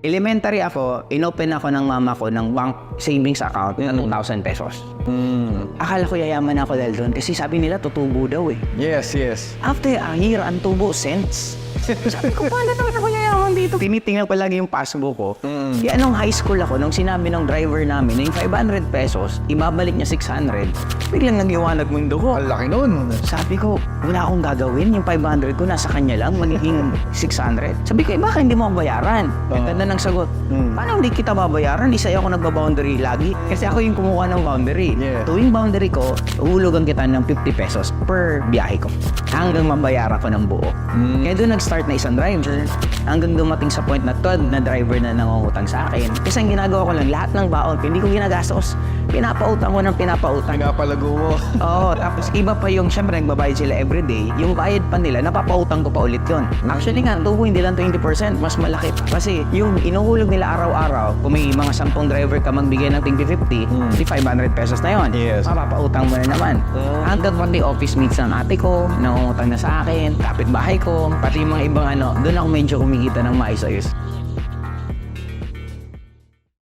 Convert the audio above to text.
Elementary ako, inopen ako ng mama ko ng bank savings account na 2,000 pesos. Akala ko yayaman ako dahil doon kasi sabi nila tutubo daw eh. Yes, yes. After a year, ang tubo, cents. Sabi ko, paano naman ako yayaman dito? Tinitingnan ko lagi yung passbook ko. Kaya nung high school ako, nung sinabi ng driver namin na yung 500 pesos, ibabalik niya 600, biglang nagiwanag mundo ko. Ang laki nun. Sabi ko, wala akong gagawin. Yung 500 ko nasa kanya lang, magiging 600. Sabi ko, baka hindi mo ako bayaran. Ang ganda ng sagot. Paano hindi kita babayaran? Di sa'yo ako nagbaboundary lagi. Kasi ako yung kumuha ng boundary. Yeah. Tuwing boundary ko, uhulugan kita ng 50 pesos per biyahe ko. Hanggang mabayaran ko ng buo. Kaya doon nag-start na isang driver. Hanggang dumating sa point na 12 na driver na nangungutang sa akin. Kasi ang ginagawa ko lang, lahat ng baon, hindi ko ginagastos. Pinapautang ko ng pinapautang. Pinapalago mo. Oo, tapos iba pa yung, syempre nagbabayad sila everyday, yung bayad pa nila, napapautang ko pa ulit yun. Actually nga, tubo hindi lang 20%, mas malaki pa. Kasi yung inuhulog nila araw-araw, kung may mga 10 driver ka magbigay ng 50, di 500 pesos na yun. Yes. Mapapautang mo na naman. Hanggang pati office mates ng ate ko, nangungutang na sa akin, kapitbahay ko, pati yung mga ibang doon ako medyo kumikita ng maayos-ayos.